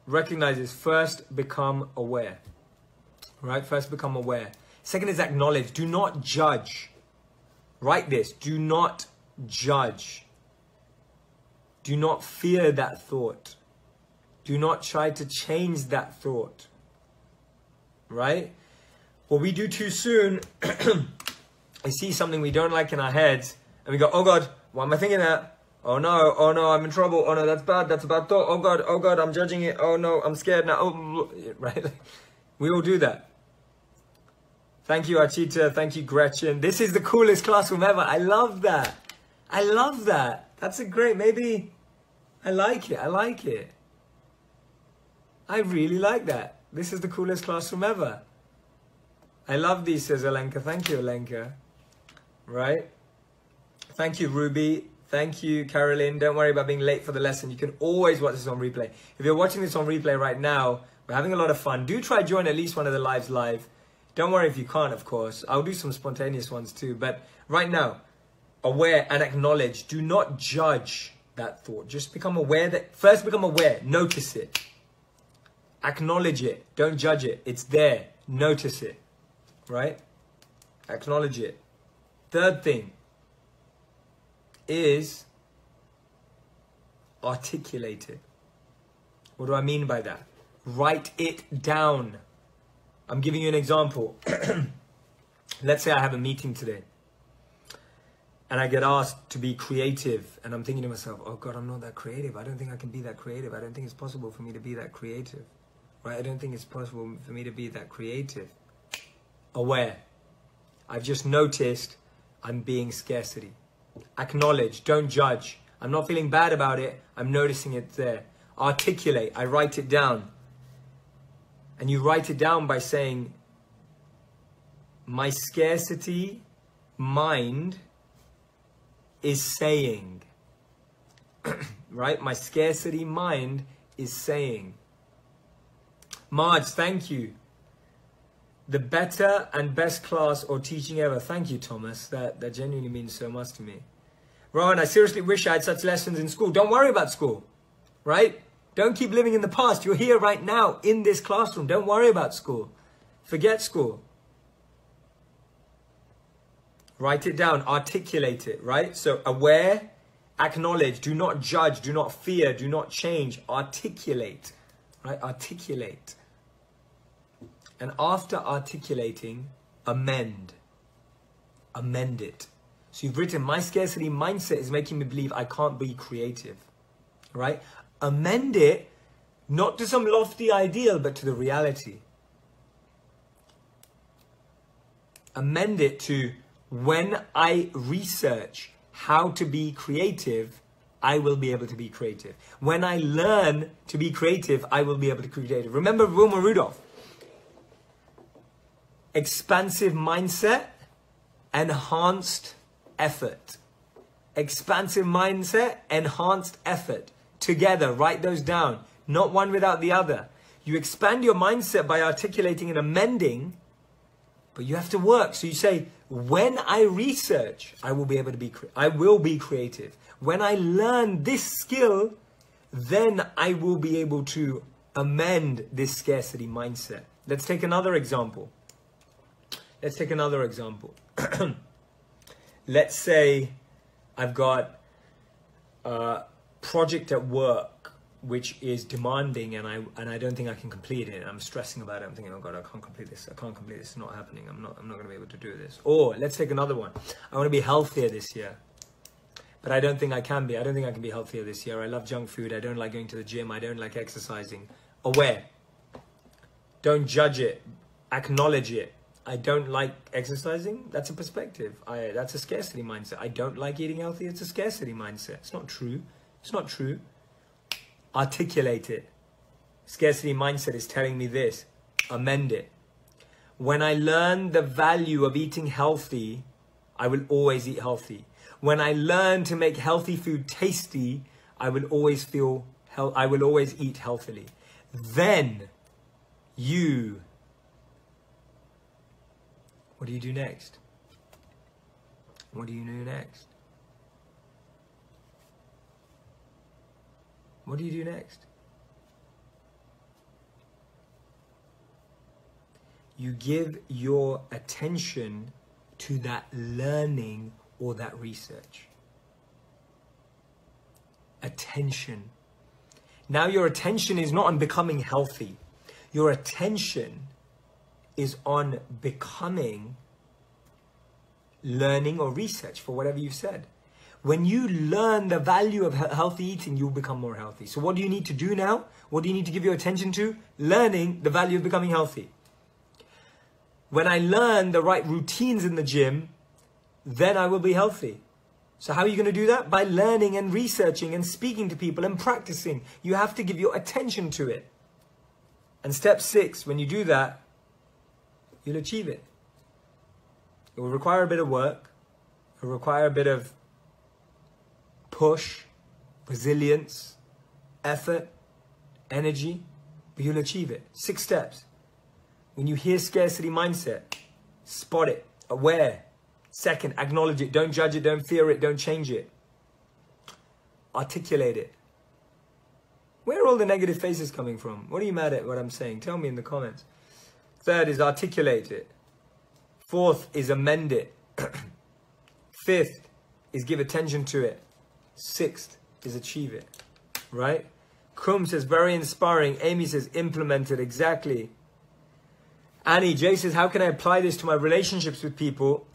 Recognize this. First, become aware. Right? First, become aware. Second is acknowledge. Do not judge. Write this. Do not judge. Do not fear that thought. Do not try to change that thought. Right? What we do too soon, I see something we don't like in our heads, and we go, oh God, why am I thinking that? Oh no, I'm in trouble. Oh no, that's bad thought. Oh God, I'm judging it. Oh no, I'm scared now. Oh, right? We all do that. Thank you, Archita. Thank you, Gretchen. This is the coolest classroom ever. I love that. I love that. That's a great, maybe, I like it. I really like that. This is the coolest classroom ever. I love these, says Alenka. Thank you, Alenka. Right? Thank you, Ruby. Thank you, Carolyn. Don't worry about being late for the lesson. You can always watch this on replay. If you're watching this on replay right now, we're having a lot of fun. Do try join at least one of the lives live. Don't worry if you can't, of course. I'll do some spontaneous ones too. But right now, aware and acknowledge. Do not judge that thought. Just become aware that, first become aware. Notice it. Acknowledge it. Don't judge it. It's there. Notice it. Right? Acknowledge it. Third thing is articulate it. What do I mean by that? Write it down. I'm giving you an example. Let's say I have a meeting today and I get asked to be creative, and I'm thinking to myself, oh God, I'm not that creative. I don't think I can be that creative. I don't think it's possible for me to be that creative. Right? I don't think it's possible for me to be that creative. Aware. I've just noticed I'm being scarcity. Acknowledge. Don't judge. I'm not feeling bad about it. I'm noticing it there. Articulate. I write it down. And you write it down by saying, my scarcity mind is saying. Right? My scarcity mind is saying. Marge, thank you. The better and best class or teaching ever. Thank you, Thomas. That genuinely means so much to me. Rowan, I seriously wish I had such lessons in school. Don't worry about school, right? Don't keep living in the past. You're here right now in this classroom. Don't worry about school. Forget school. Write it down. Articulate it, right? So aware, acknowledge, do not judge, do not fear, do not change. Articulate, right? Articulate. And after articulating, amend. Amend it. So you've written, my scarcity mindset is making me believe I can't be creative. Right? Amend it, not to some lofty ideal, but to the reality. Amend it to, when I research how to be creative, I will be able to be creative. When I learn to be creative, I will be able to be creative. Remember Wilma Rudolph? Expansive mindset, enhanced effort. Expansive mindset, enhanced effort. Together, write those down. Not one without the other. You expand your mindset by articulating and amending, but you have to work. So you say, when I research, I will be able to be creative. When I learn this skill, then I will be able to amend this scarcity mindset. Let's take another example. Let's say I've got a project at work which is demanding, and I don't think I can complete it. I'm stressing about it. I'm thinking, oh God, I can't complete this. It's not happening. I'm not going to be able to do this. Or let's take another one. I want to be healthier this year, but I don't think I can be. I don't think I can be healthier this year. I love junk food. I don't like going to the gym. I don't like exercising. Aware. Don't judge it. Acknowledge it. I don't like exercising. That's a perspective. That's a scarcity mindset. I don't like eating healthy. It's a scarcity mindset. It's not true. It's not true. Articulate it. Scarcity mindset is telling me this. Amend it. When I learn the value of eating healthy, I will always eat healthy. When I learn to make healthy food tasty, I will always eat healthily. Then what do you do next? What do you do next? What do you do next? You give your attention to that learning or that research. Attention. Now your attention is not on becoming healthy. Your attention is on becoming, learning or research for whatever you said. When you learn the value of healthy eating, you'll become more healthy. So what do you need to do now? What do you need to give your attention to? Learning the value of becoming healthy. When I learn the right routines in the gym, then I will be healthy. So how are you going to do that? By learning and researching and speaking to people and practicing. You have to give your attention to it. And step 6, when you do that, you'll achieve it. It will require a bit of work. It will require a bit of push, resilience, effort, energy, but you'll achieve it. 6 steps. When you hear scarcity mindset, spot it, aware. 2nd, acknowledge it. Don't judge it, don't fear it, don't change it. Articulate it. Where are all the negative faces coming from? What are you mad at what I'm saying? Tell me in the comments. 3rd is articulate it. 4th is amend it. 5th is give attention to it. 6th is achieve it. Right? Kum says, very inspiring. Amy says, implement it. Exactly. Annie, Jay says, how can I apply this to my relationships with people?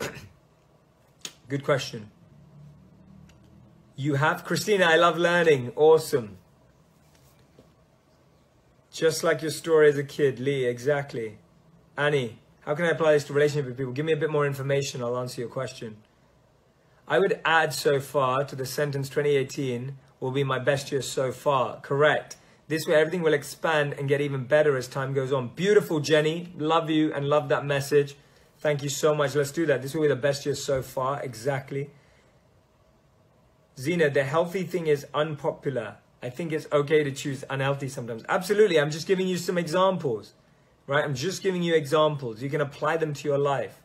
Good question. You have, Christina, I love learning. Awesome. Just like your story as a kid. Lee, exactly. Annie, how can I apply this to relationship with people? Give me a bit more information. I'll answer your question. I would add so far to the sentence 2018 will be my best year so far. Correct. This way everything will expand and get even better as time goes on. Beautiful, Jenny. Love you and love that message. Thank you so much. Let's do that. This will be the best year so far. Exactly. Zena, the healthy thing is unpopular. I think it's okay to choose unhealthy sometimes. Absolutely. I'm just giving you some examples. Right? I'm just giving you examples. You can apply them to your life.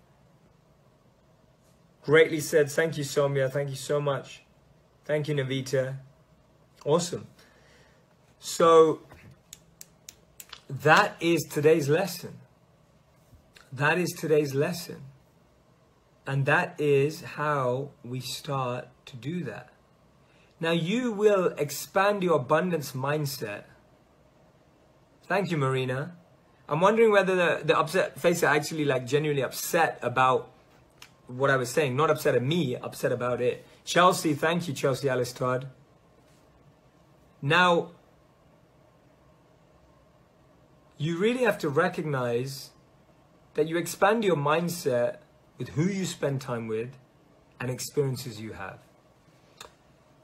Greatly said. Thank you, Soumya. Thank you so much. Thank you, Navita. Awesome. So that is today's lesson. That is today's lesson. And that is how we start to do that. Now you will expand your abundance mindset. Thank you, Marina. I'm wondering whether the upset faces are actually like genuinely upset about what I was saying. Not upset at me, upset about it. Chelsea, thank you, Chelsea Alice Todd. Now, you really have to recognize that you expand your mindset with who you spend time with and experiences you have.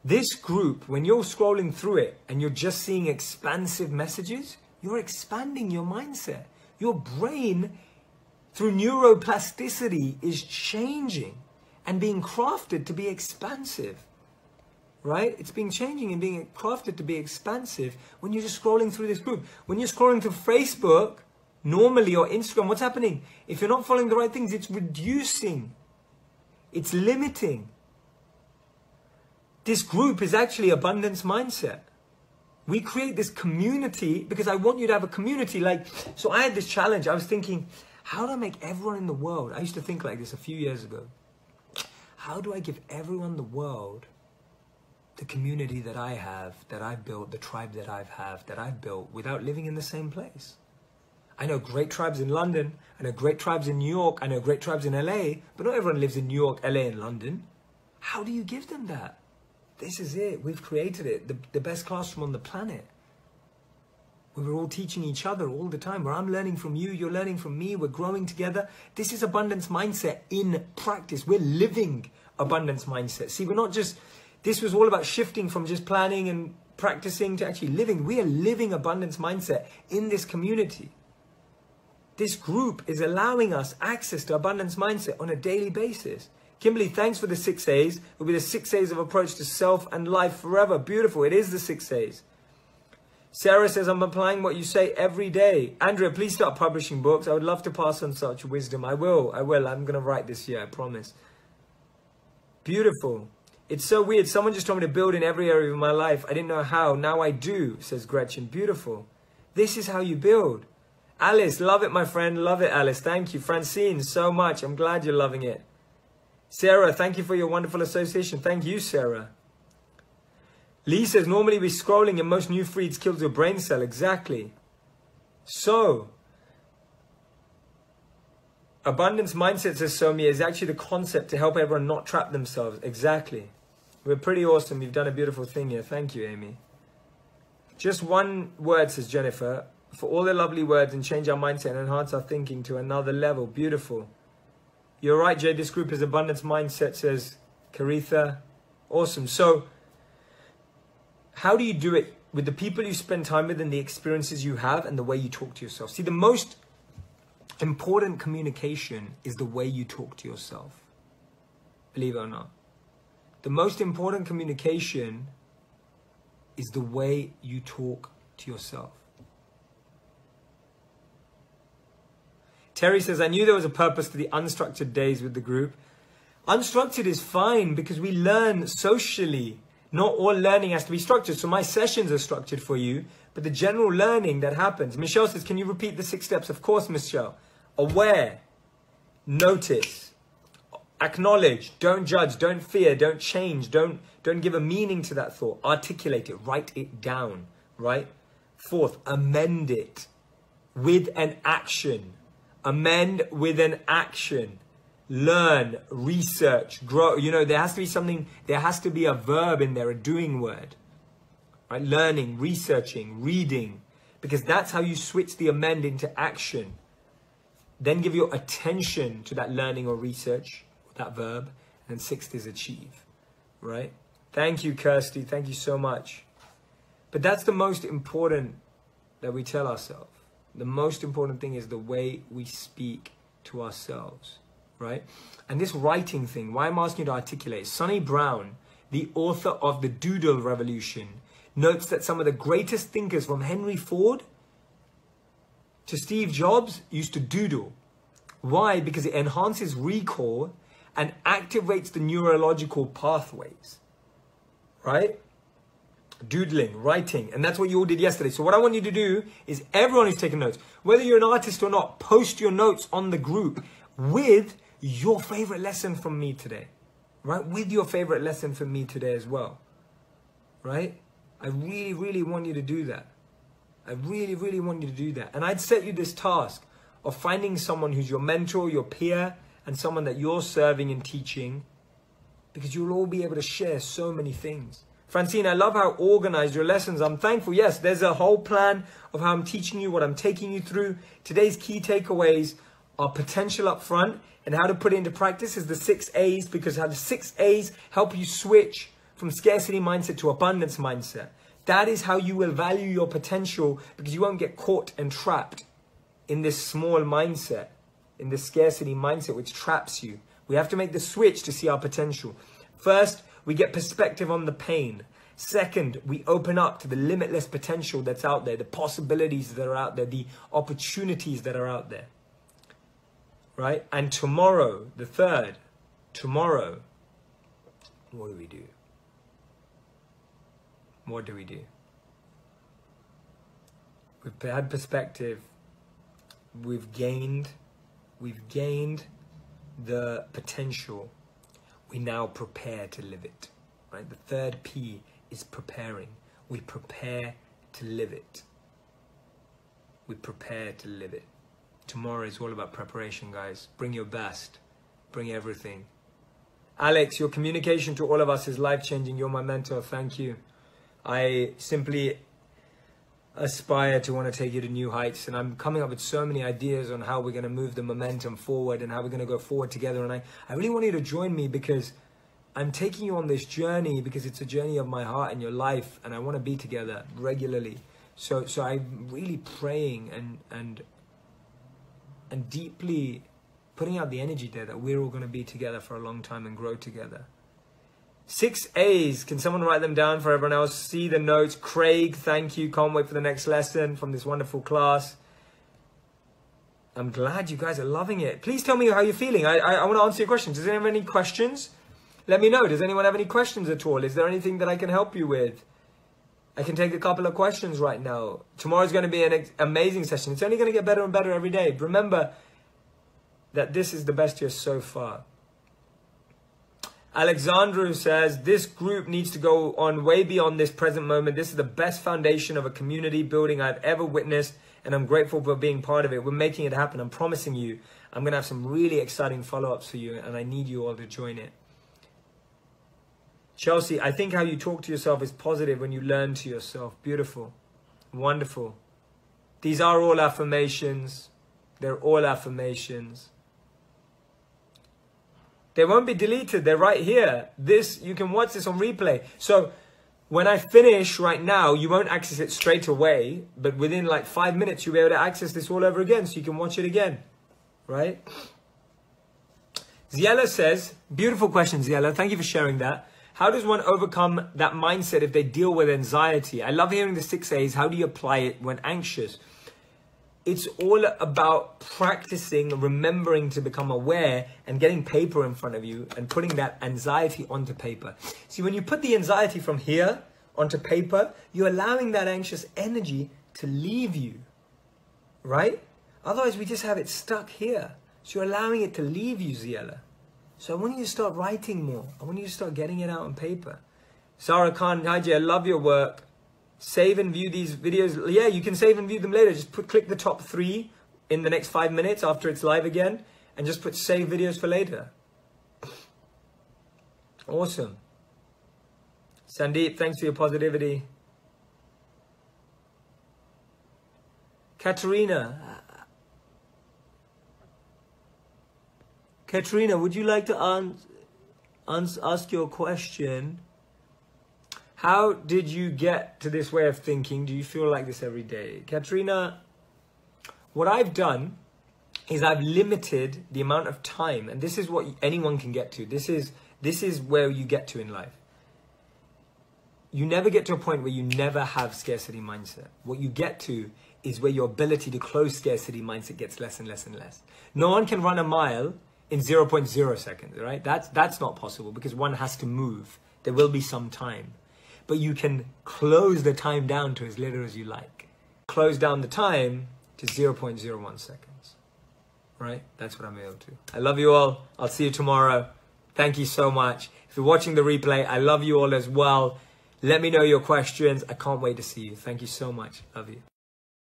This group, when you're scrolling through it and you're just seeing expansive messages, you're expanding your mindset. Your brain, through neuroplasticity, is changing and being crafted to be expansive. right? It's being changing and being crafted to be expansive when you're just scrolling through this group. When you're scrolling through Facebook, normally, or Instagram, what's happening? If you're not following the right things, it's reducing. It's limiting. This group is actually abundance mindset. We create this community because I want you to have a community. So I had this challenge. I was thinking, how do I make everyone in the world? I used to think like this a few years ago. How do I give everyone in the world the community that I have, that I've built, the tribe that I've built without living in the same place? I know great tribes in London. I know great tribes in New York. I know great tribes in LA, but not everyone lives in New York, LA, and London. How do you give them that? This is it. We've created it. The best classroom on the planet. We were all teaching each other all the time. Where I'm learning from you, you're learning from me. We're growing together. This is abundance mindset in practice. We're living abundance mindset. See, we're not just, this was all about shifting from just planning and practicing to actually living. We are living abundance mindset in this community. This group is allowing us access to abundance mindset on a daily basis. Kimberly, thanks for the 6 A's. It will be the 6 A's of approach to self and life forever. Beautiful. It is the 6 A's. Sarah says, I'm applying what you say every day. Andrea, please start publishing books. I would love to pass on such wisdom. I will. I'm going to write this year, I promise. Beautiful. It's so weird. Someone just told me to build in every area of my life. I didn't know how. Now I do, says Gretchen. Beautiful. This is how you build. Alice, love it, my friend. Love it, Alice. Thank you. Francine, so much. I'm glad you're loving it. Sarah, thank you for your wonderful association. Thank you, Sarah. Lee says, normally we're scrolling and most new feeds kills your brain cell. Exactly. So, abundance mindset, says Somi, is actually the concept to help everyone not trap themselves. Exactly. We're pretty awesome. You've done a beautiful thing here. Thank you, Amy. Just one word, says Jennifer, for all the lovely words, and change our mindset and enhance our thinking to another level. Beautiful. You're right, Jay. This group is abundance mindset, says Caritha. Awesome. So, how do you do it? With the people you spend time with and the experiences you have and the way you talk to yourself. See, the most important communication is the way you talk to yourself. Believe it or not. The most important communication is the way you talk to yourself. Terry says, I knew there was a purpose to the unstructured days with the group. Unstructured is fine because we learn socially. Not all learning has to be structured. So my sessions are structured for you, but the general learning that happens. Michelle says, can you repeat the 6 steps? Of course, Michelle. Aware, notice, acknowledge, don't judge, don't fear, don't change, don't give a meaning to that thought. Articulate it, write it down, right? 4th, amend it with an action. Amend with an action. Learn, research, grow. You know, there has to be something, there has to be a verb in there, a doing word. Right? Learning, researching, reading. Because that's how you switch the amend into action. Then give your attention to that learning or research, that verb. And 6th is achieve. Right? Thank you, Kirsty. Thank you so much. But that's the most important that we tell ourselves. The most important thing is the way we speak to ourselves, right? And this writing thing, why I'm asking you to articulate. Sonny Brown, the author of The Doodle Revolution, notes that some of the greatest thinkers, from Henry Ford to Steve Jobs, used to doodle. Why? Because it enhances recall and activates the neurological pathways, right? Doodling, writing, and that's what you all did yesterday. So what I want you to do is, everyone who's taking notes, whether you're an artist or not, post your notes on the group with your favorite lesson from me today, right? With your favorite lesson from me today as well, right? I really, really want you to do that. I really, really want you to do that. And I'd set you this task of finding someone who's your mentor, your peer, and someone that you're serving and teaching, because you'll all be able to share so many things. Francine, I love how organized your lessons. I'm thankful. Yes, there's a whole plan of how I'm teaching you, what I'm taking you through. Today's key takeaways are potential up front, and how to put it into practice is the 6 A's, because how the 6 A's help you switch from scarcity mindset to abundance mindset. That is how you will value your potential, because you won't get caught and trapped in this small mindset, in this scarcity mindset, which traps you. We have to make the switch to see our potential. First, we get perspective on the pain. Second, we open up to the limitless potential that's out there, the possibilities that are out there, the opportunities that are out there. Right? And tomorrow, the third, tomorrow, what do we do? What do we do? We've had perspective. We've gained the potential. We now prepare to live it. Right? The third P is preparing. We prepare to live it. We prepare to live it. Tomorrow is all about preparation, guys. Bring your best. Bring everything. Alex, your communication to all of us is life-changing. You're my mentor. Thank you. I simply aspire to want to take you to new heights, and I'm coming up with so many ideas on how we're going to move the momentum forward and how we're going to go forward together. And I really want you to join me, because I'm taking you on this journey, because it's a journey of my heart and your life, and I want to be together regularly. So I'm really praying and deeply putting out the energy there that we're all going to be together for a long time and grow together. 6 A's. Can someone write them down for everyone else? See the notes. Craig, thank you. Can't wait for the next lesson from this wonderful class. I'm glad you guys are loving it. Please tell me how you're feeling. I want to answer your questions. Does anyone have any questions? Let me know. Does anyone have any questions at all? Is there anything that I can help you with? I can take a couple of questions right now. Tomorrow's going to be an amazing session. It's only going to get better and better every day. Remember that this is the best year so far. Alexandru says, this group needs to go on way beyond this present moment. This is the best foundation of a community building I've ever witnessed, and I'm grateful for being part of it. We're making it happen. I'm promising you, I'm going to have some really exciting follow-ups for you, and I need you all to join it. Chelsea, I think how you talk to yourself is positive when you learn to yourself. Beautiful. Wonderful. These are all affirmations. They're all affirmations. They won't be deleted. They're right here. This, you can watch this on replay. So when I finish right now, you won't access it straight away, but within like 5 minutes, you'll be able to access this all over again, so you can watch it again, right? Ziella says, beautiful question, Ziella. Thank you for sharing that. How does one overcome that mindset if they deal with anxiety? I love hearing the 6 A's. How do you apply it when anxious? It's all about practicing, remembering to become aware and getting paper in front of you and putting that anxiety onto paper. See, when you put the anxiety from here onto paper, you're allowing that anxious energy to leave you, right? Otherwise, we just have it stuck here. So you're allowing it to leave you, Ziella. So I want you to start writing more. I want you to start getting it out on paper. Sarah Khan, Haji, I love your work. Save and view these videos. Yeah, you can save and view them later. Just click the top 3 in the next 5 minutes after it's live again, and just put save videos for later. Awesome. Sandeep, thanks for your positivity. Katerina, would you like to ask your question? How did you get to this way of thinking? Do you feel like this every day? Katrina, what I've done is I've limited the amount of time, and this is what anyone can get to. This is where you get to in life. You never get to a point where you never have scarcity mindset. What you get to is where your ability to close scarcity mindset gets less and less and less. No one can run a mile in 0.0 seconds, right? That's not possible, because one has to move. There will be some time. But you can close the time down to as little as you like. Close down the time to 0.01 seconds, right? That's what I'm able to. I love you all. I'll see you tomorrow. Thank you so much. If you're watching the replay, I love you all as well. Let me know your questions. I can't wait to see you. Thank you so much. Love you.